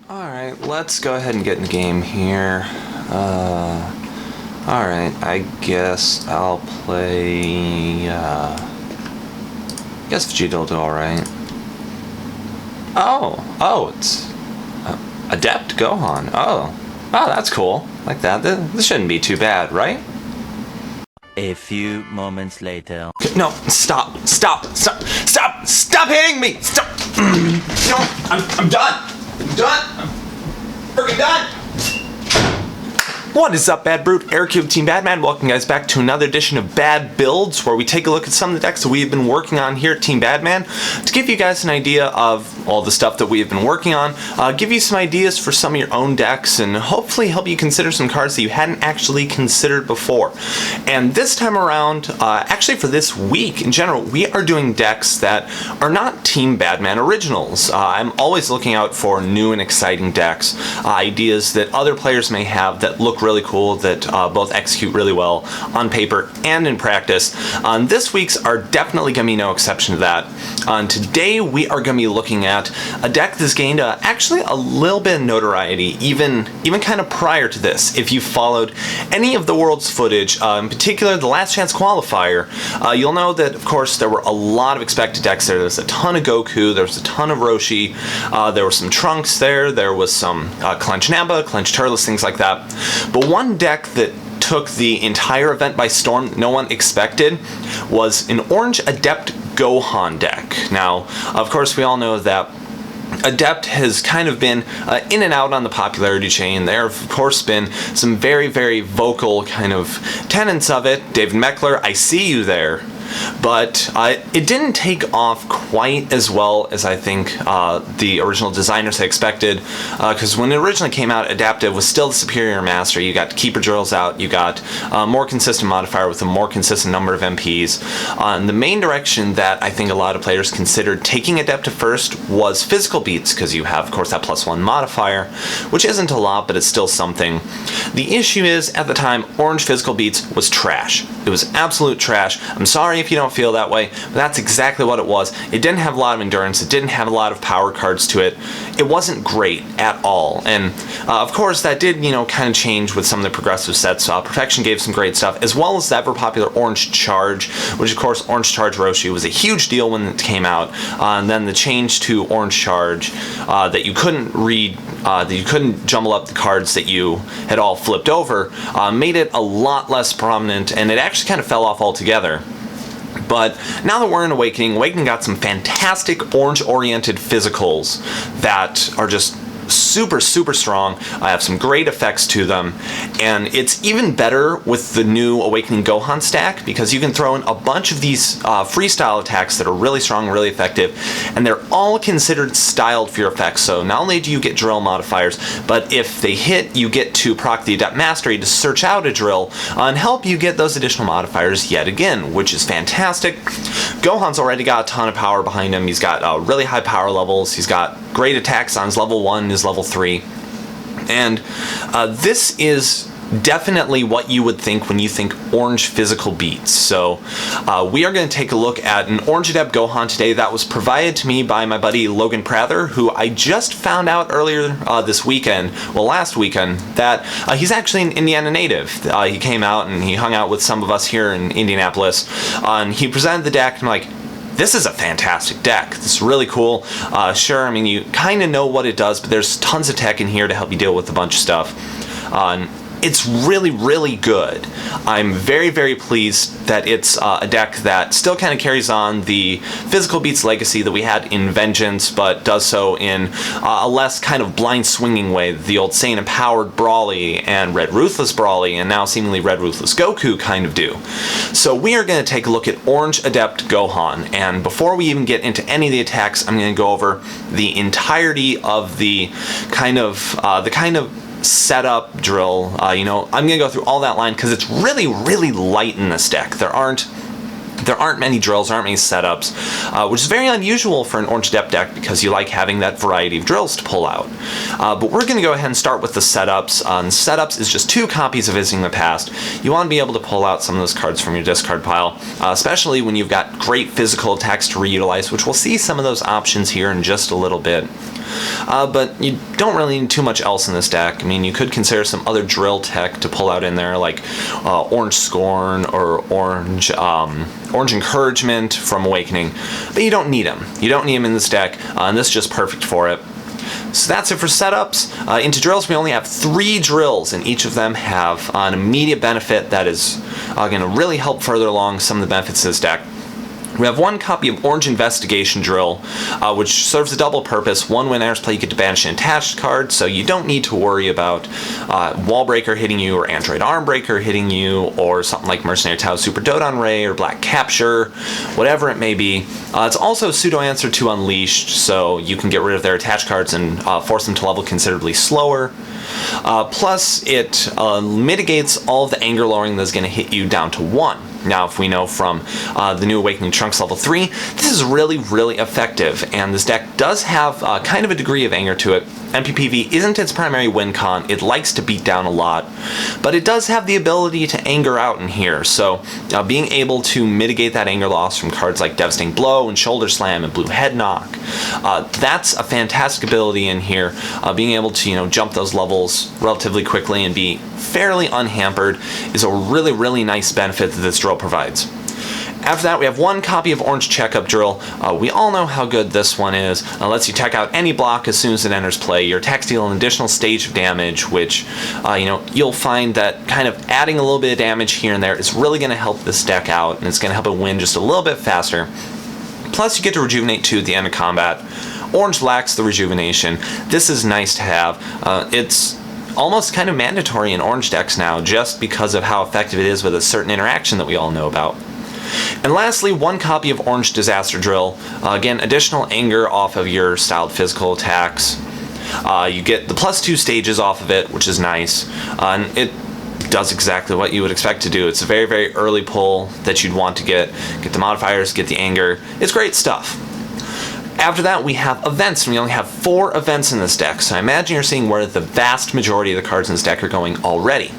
Alright, let's go ahead and get in the game here. Alright, I guess I'll play, I guess Vegeta will do alright. Oh, it's Adept Gohan. Oh, that's cool. Like that. This shouldn't be too bad, right? A few moments later. No, stop hitting me! Stop! No, I'm done! I'm freaking done! What is up, Bad Brute? Aircube Team Badman. Welcome, guys, back to another edition of Bad Builds, where we take a look at some of the decks that we've been working on here at Team Badman to give you guys an idea of all the stuff that we've been working on, give you some ideas for some of your own decks, and hopefully help you consider some cards that you hadn't actually considered before. And this time around, actually for this week in general, we are doing decks that are not Team Badman originals. I'm always looking out for new and exciting decks, ideas that other players may have that look really cool, that both execute really well on paper and in practice. This week's are definitely going to be no exception to that. Today we are going to be looking at a deck that's gained actually a little bit of notoriety, even kind of prior to this. If you followed any of the World's footage, in particular the Last Chance Qualifier, you'll know that, of course, there were a lot of expected decks there. There's a ton of Goku, there was a ton of Roshi, there was some Trunks there was some Clench Nappa, Clench Turles, things like that. But one deck that took the entire event by storm that no one expected was an orange Adept Gohan deck. Now, of course, we all know that Adept has kind of been in and out on the popularity chain. There have, of course, been some very, very vocal kind of tenets of it. David Meckler, I see you there. But it didn't take off quite as well as I think the original designers had expected, because when it originally came out, Adaptive was still the superior master. You got keeper drills out, you got a more consistent modifier with a more consistent number of MPs. The main direction that I think a lot of players considered taking Adaptive first was physical beats, because you have, of course, that +1 modifier, which isn't a lot, but it's still something. The issue is, at the time, orange physical beats was trash. It was absolute trash. I'm sorry if you don't feel that way, but that's exactly what it was. It didn't have a lot of endurance, it didn't have a lot of power cards to it. It wasn't great at all. And of course that did, kind of change with some of the progressive sets. Perfection gave some great stuff, as well as the ever popular Orange Charge, which of course Orange Charge Roshi was a huge deal when it came out. And then the change to Orange Charge, that you couldn't read, that you couldn't jumble up the cards that you had all flipped over, made it a lot less prominent, and it actually kind of fell off altogether. But now that we're in Awakening got some fantastic orange-oriented physicals that are just super, super strong. I have some great effects to them, and it's even better with the new Awakening Gohan stack, because you can throw in a bunch of these freestyle attacks that are really strong, really effective, and they're all considered styled for your effects. So not only do you get drill modifiers, but if they hit, you get to proc the Adept Mastery to search out a drill and help you get those additional modifiers yet again, which is fantastic. Gohan's already got a ton of power behind him. He's got really high power levels. He's got great attacks on his level 1, his level 3. And this is definitely what you would think when you think orange physical beats. So we are going to take a look at an orange Adept Gohan today that was provided to me by my buddy Logan Prather, who I just found out earlier last weekend, that he's actually an Indiana native. He came out and he hung out with some of us here in Indianapolis, and he presented the deck, and I'm like, this is a fantastic deck. This is really cool. Sure, I mean, you kind of know what it does, but there's tons of tech in here to help you deal with a bunch of stuff. It's really, really good. I'm very, very pleased that it's a deck that still kind of carries on the physical beats legacy that we had in Vengeance, but does so in a less kind of blind swinging way. The old Saiyan Empowered Brawly and Red Ruthless Brawly, and now seemingly Red Ruthless Goku kind of do. So we are going to take a look at Orange Adept Gohan, and before we even get into any of the attacks, I'm going to go over the entirety of the kind of setup drill. I'm going to go through all that line because it's really, really light in this deck. There aren't many drills, there aren't many setups, which is very unusual for an Orange Adept deck because you like having that variety of drills to pull out. But we're going to go ahead and start with the setups. Setups is just 2 copies of Visiting the Past. You want to be able to pull out some of those cards from your discard pile, especially when you've got great physical attacks to reutilize, which we'll see some of those options here in just a little bit. but you don't really need too much else in this deck. I mean, you could consider some other drill tech to pull out in there, like Orange Scorn or Orange Encouragement from Awakening, but you don't need them. You don't need them in this deck, and this is just perfect for it. So that's it for setups. Into drills, we only have 3 drills, and each of them have an immediate benefit that is going to really help further along some of the benefits of this deck. We have 1 copy of Orange Investigation Drill, which serves a double purpose. 1, when enters play, you get to banish an attached card, so you don't need to worry about Wall Breaker hitting you, or Android Arm Breaker hitting you, or something like Mercenary Tau Super Dodon Ray, or Black Capture, whatever it may be. It's also a pseudo answer to Unleashed, so you can get rid of their attached cards and force them to level considerably slower. Plus, it mitigates all of the anger lowering that's going to hit you down to 1. Now, if we know from the new Awakening Trunks level 3, this is really, really effective, and this deck does have kind of a degree of anger to it. MPPV isn't its primary win con, it likes to beat down a lot, but it does have the ability to anger out in here, so being able to mitigate that anger loss from cards like Devastating Blow and Shoulder Slam and Blue Head Knock, that's a fantastic ability in here. Being able to, jump those levels relatively quickly and be fairly unhampered is a really, really nice benefit that this drill provides. After that, we have 1 copy of Orange Checkup Drill. We all know how good this one is. Lets you tech out any block as soon as it enters play. Your attacks deal an additional stage of damage, which, you'll find that kind of adding a little bit of damage here and there is really going to help this deck out, and it's going to help it win just a little bit faster. Plus, you get to Rejuvenate 2 at the end of combat. Orange lacks the Rejuvenation. This is nice to have. It's almost kind of mandatory in Orange decks now, just because of how effective it is with a certain interaction that we all know about. And lastly, 1 copy of Orange Disaster Drill. Again, additional anger off of your styled physical attacks. You get the +2 stages off of it, which is nice. And it does exactly what you would expect to do. It's a very, very early pull that you'd want to get the modifiers, get the anger. It's great stuff. After that, we have events, and we only have 4 events in this deck, so I imagine you're seeing where the vast majority of the cards in this deck are going already.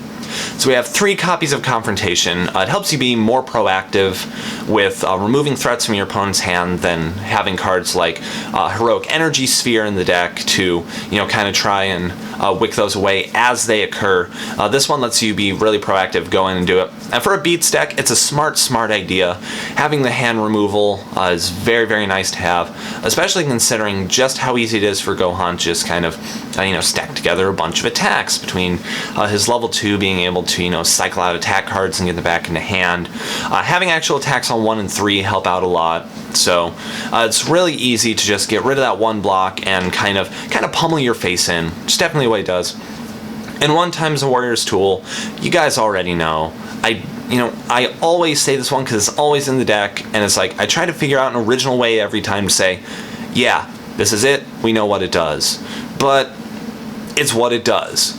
So we have 3 copies of Confrontation. It helps you be more proactive with removing threats from your opponent's hand than having cards like Heroic Energy Sphere in the deck to, kind of try and wick those away as they occur. This one lets you be really proactive, go in and do it. And for a beats deck, it's a smart idea. Having the hand removal is very, very nice to have, especially considering just how easy it is for Gohan to just kind of, stack together a bunch of attacks between his level 2 being able to, cycle out attack cards and get them back into hand. Having actual attacks on 1 and 3 help out a lot. So it's really easy to just get rid of that 1 block and kind of pummel your face in. It's definitely what it does. And 1 times a Warrior's Tool, you guys already know. I always say this one because it's always in the deck, and it's like I try to figure out an original way every time to say, yeah, this is it, we know what it does. But it's what it does.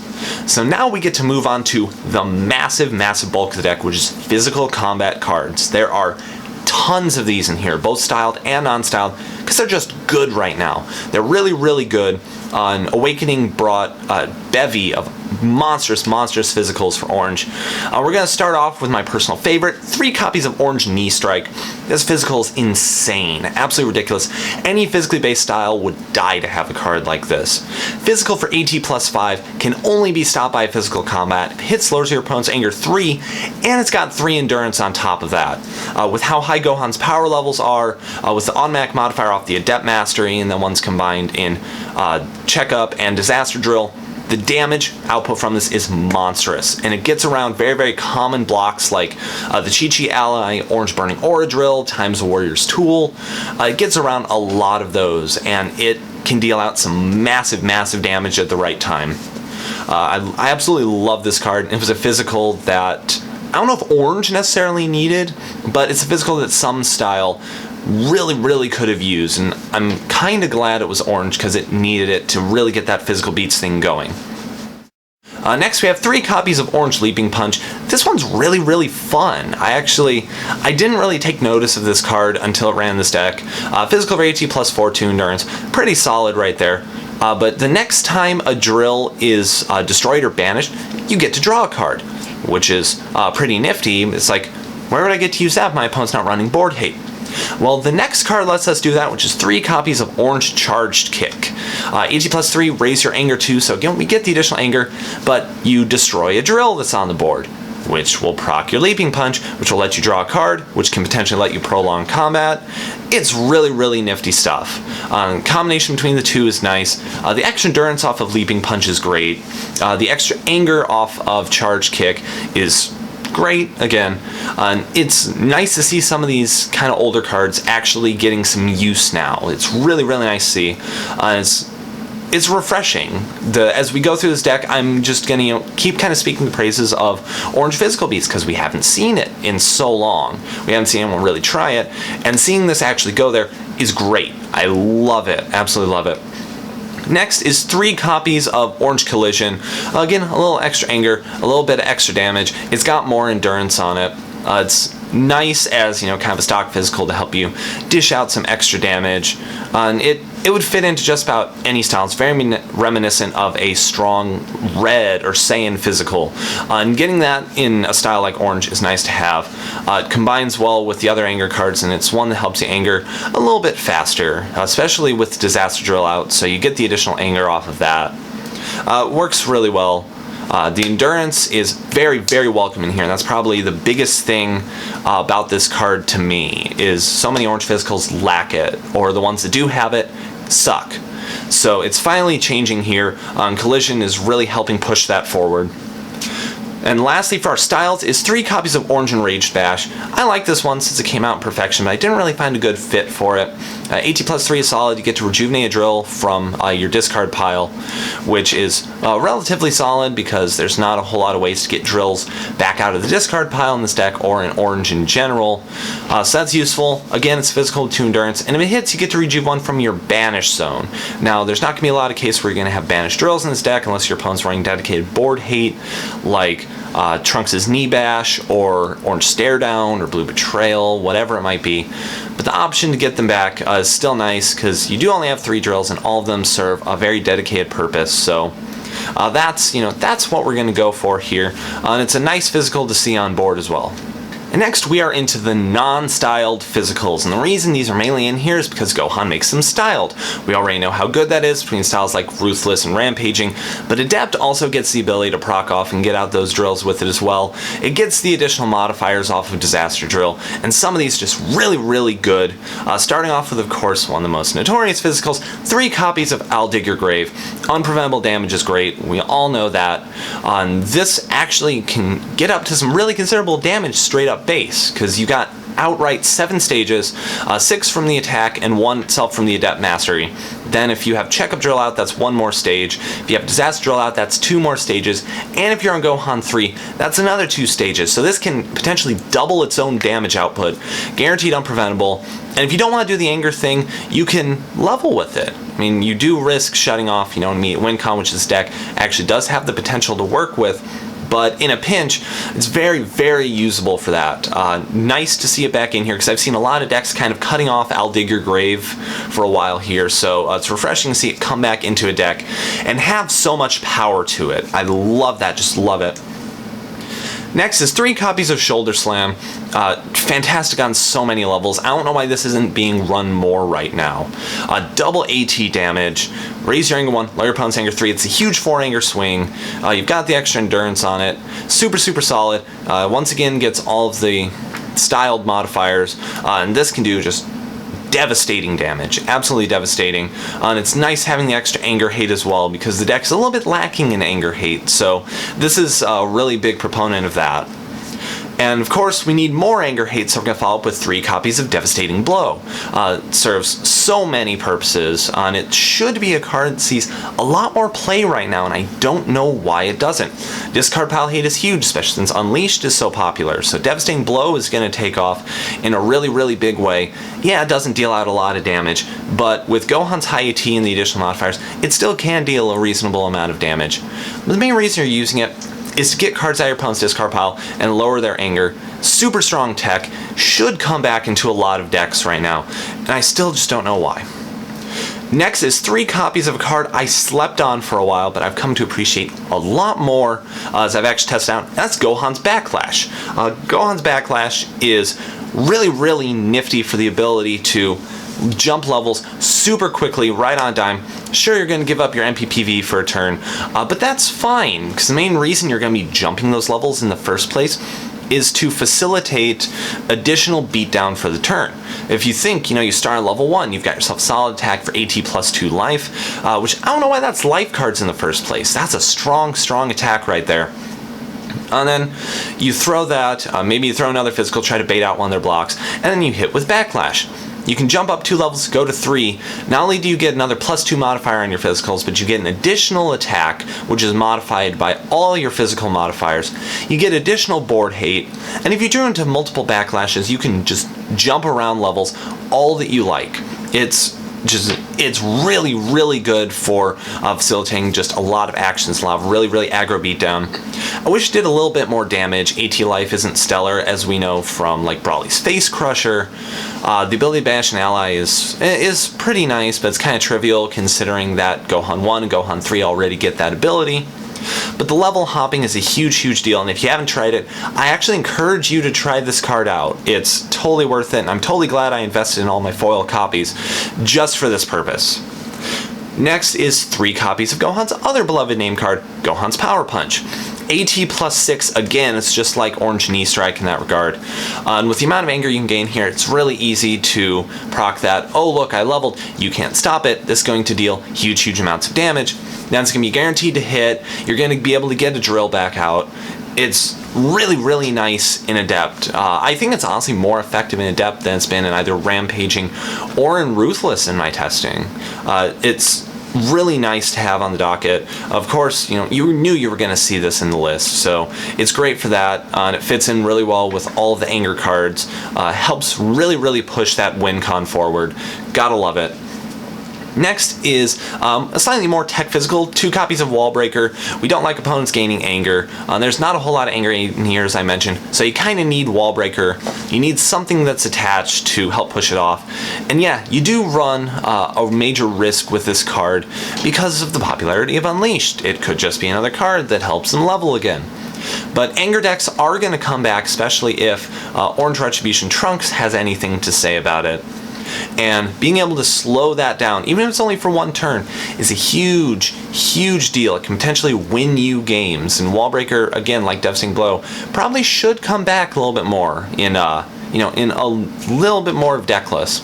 So now we get to move on to the massive, massive bulk of the deck, which is physical combat cards. There are tons of these in here, both styled and non-styled, because they're just good right now. They're really, really good. Awakening brought a bevy of monstrous physicals for Orange. We're going to start off with my personal favorite, 3 copies of Orange Knee Strike. This physical is insane, absolutely ridiculous. Any physically based style would die to have a card like this. Physical for AT +5 can only be stopped by physical combat. If it hits lowers your opponent's anger 3, and it's got 3 endurance on top of that. With how high Gohan's power levels are, with the automatic modifier off the Adept Mastery, and then one's combined in Checkup and Disaster Drill, the damage output from this is monstrous, and it gets around very, very common blocks like the Chi-Chi Ally, Orange Burning Aura Drill, times Warrior's Tool. It gets around a lot of those, and it can deal out some massive, massive damage at the right time. I absolutely love this card. It was a physical that I don't know if Orange necessarily needed, but it's a physical that some style really, really could have used, and I'm kind of glad it was Orange because it needed it to really get that physical beats thing going. Next, we have 3 copies of Orange Leaping Punch. This one's really, really fun. I didn't really take notice of this card until it ran in this deck. Physical for AT +4, 2 endurance. Pretty solid right there. But the next time a drill is destroyed or banished, you get to draw a card, which is pretty nifty. It's like, where would I get to use that if my opponent's not running Board Hate? Well, the next card lets us do that, which is 3 copies of Orange Charged Kick. AG plus 3, raise your anger 2, so again, we get the additional anger, but you destroy a drill that's on the board, which will proc your Leaping Punch, which will let you draw a card, which can potentially let you prolong combat. It's really, really nifty stuff. Combination between the two is nice. The extra endurance off of Leaping Punch is great. The extra anger off of Charge Kick is great again. It's nice to see some of these kind of older cards actually getting some use now. It's really, really nice to see. It's refreshing. As we go through this deck, I'm just gonna keep kind of speaking the praises of Orange Physical Beast because we haven't seen it in so long. We haven't seen anyone really try it, and seeing this actually go there is great. I love it, absolutely love it. Next is 3 copies of Orange Collision. Again, a little extra anger, a little bit of extra damage. It's got more endurance on it. It's nice as, kind of a stock physical to help you dish out some extra damage. And it would fit into just about any style. It's very reminiscent of a strong red or Saiyan physical. And getting that in a style like Orange is nice to have. It combines well with the other anger cards, and it's one that helps you anger a little bit faster, especially with Disaster Drill out, so you get the additional anger off of that. It works really well. The endurance is very, very welcome in here, and that's probably the biggest thing about this card to me, is so many Orange Physicals lack it, or the ones that do have it suck. So it's finally changing here. Collision is really helping push that forward. And lastly, for our styles, is 3 copies of Orange Enraged Bash. I like this one since it came out in Perfection, but I didn't really find a good fit for it. AT plus 3 is solid. You get to rejuvenate a drill from your discard pile, which is relatively solid because there's not a whole lot of ways to get drills back out of the discard pile in this deck or in Orange in general. So that's useful. Again, it's physical to endurance, and if it hits, you get to rejuve one from your Banish Zone. Now, there's not going to be a lot of cases where you're going to have Banished drills in this deck unless your opponent's running dedicated board hate, like Trunks' Knee Bash, or Orange Stare Down, or Blue Betrayal, whatever it might be. But the option to get them back is still nice because you do only have 3 drills and all of them serve a very dedicated purpose. So that's what we're going to go for here. And it's a nice physical to see on board as well. And next we are into the non-styled physicals, and the reason these are mainly in here is because Gohan makes them styled. We already know how good that is between styles like Ruthless and Rampaging, but Adept also gets the ability to proc off and get out those drills with it as well. It gets the additional modifiers off of Disaster Drill, and some of these just really, really good. Starting off with, of course, one of the most notorious physicals, 3 copies of I'll Dig Your Grave. Unpreventable damage is great, we all know that. This actually can get up to some really considerable damage straight up base, because you got outright 7 stages, 6 from the attack and 1 itself from the Adept Mastery. Then if you have Checkup Drill out, that's 1 more stage. If you have Disaster Drill out, that's 2 more stages. And if you're on Gohan 3, that's another 2 stages. So this can potentially double its own damage output, guaranteed unpreventable. And if you don't want to do the anger thing, you can level with it. I mean, you do risk shutting off, an immediate win con, which this deck actually does have the potential to work with. But in a pinch, it's very, very usable for that. Nice to see it back in here, because I've seen a lot of decks kind of cutting off I'll Dig Your Grave for a while here, so it's refreshing to see it come back into a deck and have so much power to it. I love that, just love it. Next is 3 copies of Shoulder Slam. Fantastic on so many levels. I don't know why this isn't being run more right now. Double AT damage, raise your anger 1, lower your opponent's anger 3. It's a huge 4 anger swing. You've got the extra endurance on it. Super, super solid. Once again, gets all of the styled modifiers, and this can do just devastating damage, absolutely devastating. And it's nice having the extra anger hate as well, because the deck's a little bit lacking in anger hate, so this is a really big proponent of that. And of course, we need more anger hate, so we're going to follow up with 3 copies of Devastating Blow. It serves so many purposes, and it should be a card that sees a lot more play right now, and I don't know why it doesn't. Discard pile hate is huge, especially since Unleashed is so popular, so Devastating Blow is going to take off in a really, really big way. Yeah, it doesn't deal out a lot of damage, but with Gohan's high AT and the additional modifiers, it still can deal a reasonable amount of damage. But the main reason you're using it is to get cards out of your opponent's discard pile and lower their anger. Super strong tech, should come back into a lot of decks right now, and I still just don't know why. Next is 3 copies of a card I slept on for a while, but I've come to appreciate a lot more as I've actually tested out. That's Gohan's Backlash. Gohan's Backlash is really nifty for the ability to jump levels super quickly, right on a dime. Sure, you're going to give up your MPPV for a turn, but that's fine, because the main reason you're going to be jumping those levels in the first place is to facilitate additional beatdown for the turn. If you think, you start at level 1, you've got yourself solid attack for AT plus 2 life, which I don't know why that's life cards in the first place. That's a strong attack right there. And then you throw that, maybe you throw another physical, try to bait out one of their blocks, and then you hit with Backlash. You can jump up 2 levels, go to 3. Not only do you get another +2 modifier on your physicals, but you get an additional attack, which is modified by all your physical modifiers. You get additional board hate, and if you drew into multiple backlashes, you can just jump around levels all that you like. It's really good for facilitating just a lot of actions, a lot of really aggro beatdown. I wish it did a little bit more damage. AT life isn't stellar, as we know from like Brawly's Face Crusher. The ability to banish an ally is pretty nice, but it's kind of trivial considering that Gohan 1 and Gohan 3 already get that ability. But the level hopping is a huge deal, and if you haven't tried it, I actually encourage you to try this card out. It's totally worth it, and I'm totally glad I invested in all my foil copies just for this purpose. Next is 3 copies of Gohan's other beloved name card, Gohan's Power Punch. AT plus 6, again, it's just like Orange Knee Strike in that regard. And with the amount of anger you can gain here, it's really easy to proc that. Oh look, I leveled, you can't stop it. This is going to deal huge amounts of damage. Then it's going to be guaranteed to hit. You're going to be able to get a drill back out. It's really nice in Adept. I think it's honestly more effective in Adept than it's been in either Rampaging or in Ruthless in my testing. It's really nice to have on the docket. Of course, you knew you were going to see this in the list, so it's great for that, and it fits in really well with all of the anger cards. Helps really push that win con forward. Gotta love it. Next is a slightly more tech physical, 2 copies of Wallbreaker. We don't like opponents gaining anger. There's not a whole lot of anger in here, as I mentioned, so you kind of need Wallbreaker. You need something that's attached to help push it off. And yeah, you do run a major risk with this card because of the popularity of Unleashed. It could just be another card that helps them level again. But anger decks are going to come back, especially if Orange Retribution Trunks has anything to say about it. And being able to slow that down, even if it's only for 1 turn, is a huge deal. It can potentially win you games. And Wallbreaker, again, like Devastating Blow, probably should come back a little bit more in a little bit more of deck lists.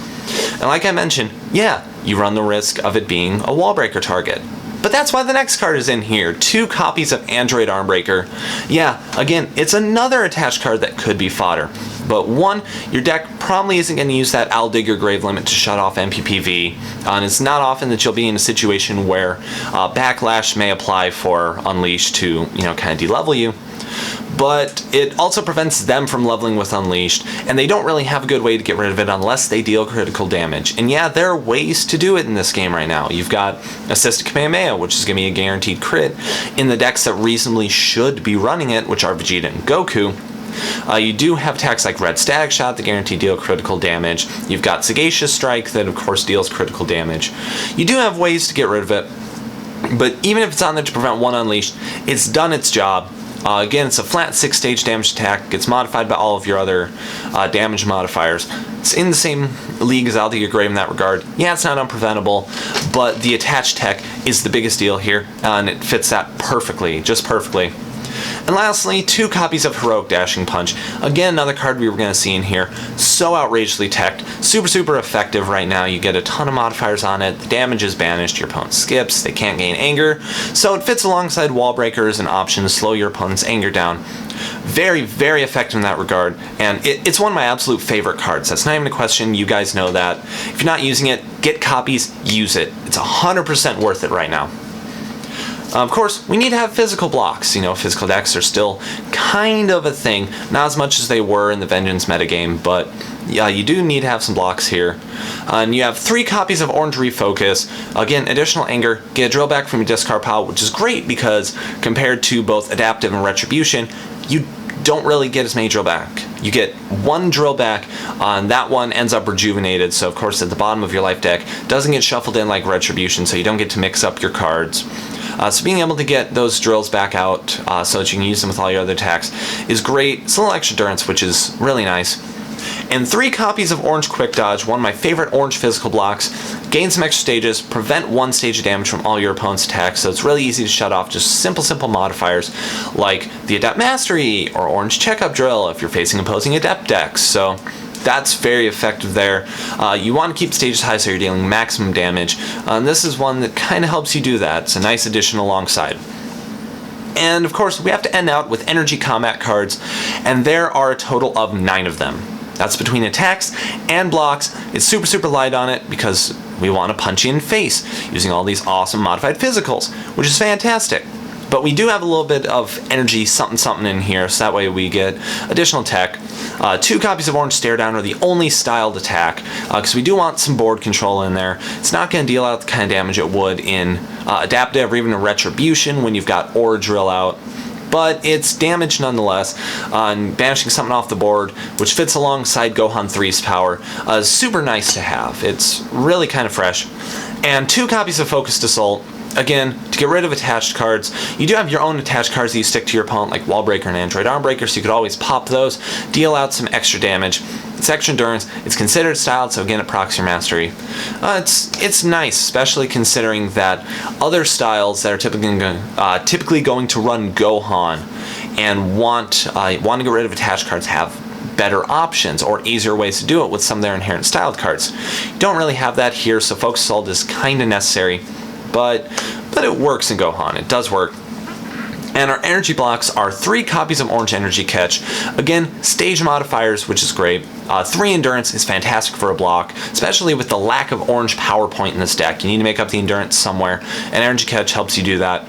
And like I mentioned, yeah, you run the risk of it being a Wallbreaker target. But that's why the next card is in here. 2 copies of Android Armbreaker. Yeah, again, it's another attached card that could be fodder. But 1, your deck probably isn't going to use that I'll Dig Your Grave limit to shut off MPPV. And it's not often that you'll be in a situation where Backlash may apply for Unleashed to, kind of de-level you. But it also prevents them from leveling with Unleashed, and they don't really have a good way to get rid of it unless they deal critical damage. And yeah, there are ways to do it in this game right now. You've got Assisted Kamehameha, which is going to be a guaranteed crit in the decks that reasonably should be running it, which are Vegeta and Goku. You do have attacks like Red Static Shot that guarantee deal critical damage. You've got Sagacious Strike that of course deals critical damage. You do have ways to get rid of it, but even if it's on there to prevent 1 Unleashed, it's done its job. Again, it's a flat 6-stage damage attack. Gets modified by all of your other damage modifiers. It's in the same league as I'll Dig Your Grave in that regard. Yeah, it's not unpreventable, but the attached tech is the biggest deal here, and it fits that perfectly, just perfectly. And lastly, 2 copies of Heroic Dashing Punch. Again, another card we were going to see in here. So outrageously teched. Super effective right now. You get a ton of modifiers on it. The damage is banished. Your opponent skips. They can't gain anger. So it fits alongside Wallbreaker as an option to slow your opponent's anger down. Very effective in that regard. And it's one of my absolute favorite cards. That's not even a question. You guys know that. If you're not using it, get copies. Use it. It's 100% worth it right now. Of course, we need to have physical blocks. Physical decks are still kind of a thing. Not as much as they were in the Vengeance metagame, but yeah, you do need to have some blocks here. And you have 3 copies of Orange Refocus. Again, additional anger. Get a drill back from your discard pile, which is great because compared to both Adaptive and Retribution, you don't really get as many drill back. You get 1 drill back, and that one ends up rejuvenated, so of course at the bottom of your life deck doesn't get shuffled in like Retribution, so you don't get to mix up your cards. So being able to get those drills back out so that you can use them with all your other attacks is great. It's a little extra endurance, which is really nice. and 3 copies of Orange Quick Dodge, one of my favorite orange physical blocks. Gain some extra stages, prevent 1 stage of damage from all your opponent's attacks, so it's really easy to shut off just simple modifiers like the Adept Mastery or Orange Checkup Drill if you're facing opposing Adept decks. So that's very effective there. You want to keep stages high so you're dealing maximum damage, and this is one that kind of helps you do that. It's a nice addition alongside. And of course, we have to end out with energy combat cards, and there are a total of 9 of them. That's between attacks and blocks. It's super light on it because we want to punch you in face using all these awesome modified physicals, which is fantastic. But we do have a little bit of energy something in here, so that way we get additional tech. 2 copies of Orange Stare Down are the only styled attack, because we do want some board control in there. It's not going to deal out the kind of damage it would in Adaptive or even a Retribution when you've got Aura Drill out. But it's damage nonetheless, and banishing something off the board, which fits alongside Gohan 3's power, is super nice to have. It's really kind of fresh. And 2 copies of Focused Assault. Again, to get rid of attached cards. You do have your own attached cards that you stick to your opponent, like Wall Breaker and Android Arm Breaker, so you could always pop those, deal out some extra damage. It's extra endurance, it's considered styled, so again it procs your mastery. It's nice, especially considering that other styles that are typically going to run Gohan and want to get rid of attached cards have better options or easier ways to do it with some of their inherent styled cards. You don't really have that here, so Focus Assault is kind of necessary. But it works in Gohan. It does work. And our energy blocks are 3 copies of Orange Energy Catch. Again, stage modifiers, which is great. 3 endurance is fantastic for a block, especially with the lack of orange power point in this deck. You need to make up the endurance somewhere, and Energy Catch helps you do that.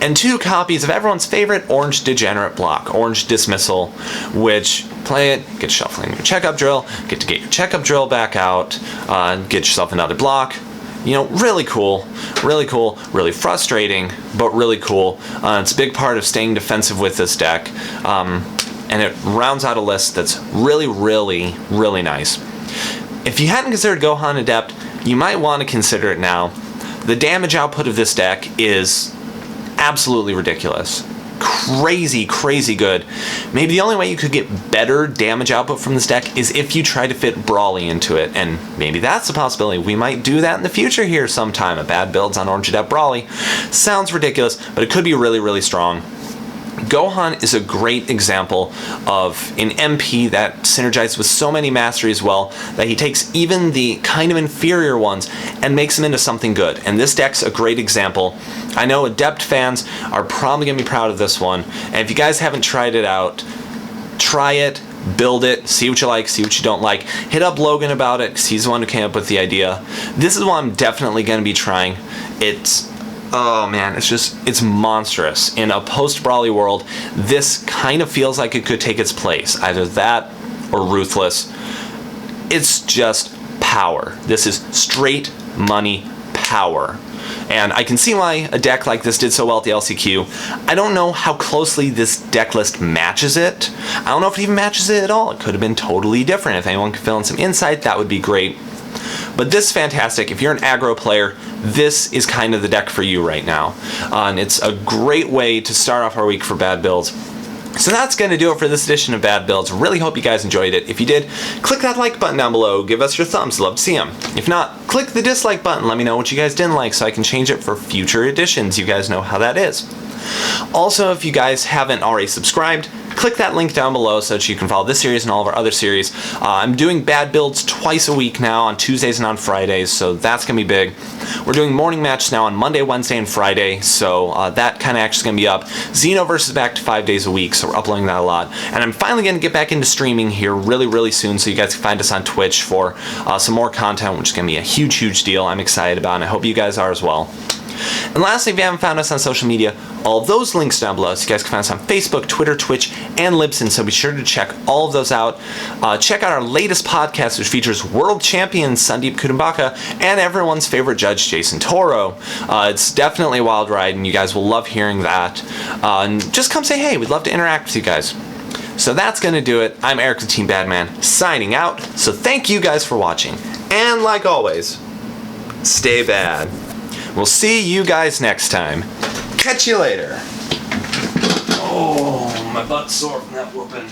And 2 copies of everyone's favorite Orange Degenerate block, Orange Dismissal, which play it, get shuffling your Checkup Drill, get your Checkup Drill back out, get yourself another block. You know, really cool, really frustrating, but really cool. It's a big part of staying defensive with this deck, and it rounds out a list that's really nice. If you hadn't considered Gohan Adept, you might want to consider it now. The damage output of this deck is absolutely ridiculous. Crazy good. Maybe the only way you could get better damage output from this deck is if you try to fit Brawly into it, and maybe that's a possibility. We might do that in the future here sometime. A BadBuilds on Orange Adept Brawly. Sounds ridiculous, but it could be really strong. Gohan is a great example of an MP that synergizes with so many masteries well that he takes even the kind of inferior ones and makes them into something good. And this deck's a great example. I know Adept fans are probably going to be proud of this one. And if you guys haven't tried it out, try it, build it, see what you like, see what you don't like. Hit up Logan about it because he's the one who came up with the idea. This is one I'm definitely going to be trying. Oh man, it's monstrous. In a post-Brawly world, this kind of feels like it could take its place. Either that or Ruthless. It's just power. This is straight money power. And I can see why a deck like this did so well at the LCQ. I don't know how closely this deck list matches it. I don't know if it even matches it at all. It could have been totally different. If anyone could fill in some insight, that would be great. But this is fantastic. If you're an aggro player, this is kind of the deck for you right now. And it's a great way to start off our week for BadBuilds. So that's going to do it for this edition of BadBuilds. Really hope you guys enjoyed it. If you did, click that like button down below. Give us your thumbs. Love to see them. If not, click the dislike button. Let me know what you guys didn't like so I can change it for future editions. You guys know how that is. Also, if you guys haven't already subscribed, click that link down below so that you can follow this series and all of our other series. I'm doing BadBuilds twice a week now, on Tuesdays and on Fridays, so that's going to be big. We're doing morning matches now on Monday, Wednesday, and Friday, so that kind of actually going to be up. Xenoverse is back to 5 days a week, so we're uploading that a lot. And I'm finally going to get back into streaming here really soon, so you guys can find us on Twitch for some more content, which is going to be a huge deal I'm excited about, and I hope you guys are as well. And lastly, if you haven't found us on social media, all of those links down below, so you guys can find us on Facebook, Twitter, Twitch, and Libsyn, so be sure to check all of those out. Check out our latest podcast, which features world champion Sandeep Kutumbaka and everyone's favorite judge, Jason Toro. It's definitely a wild ride, and you guys will love hearing that. And just come say hey, we'd love to interact with you guys. So that's going to do it. I'm Eric the Team Badman, signing out. So thank you guys for watching. And like always, stay bad. We'll see you guys next time. Catch you later. Oh, my butt's sore from that whooping.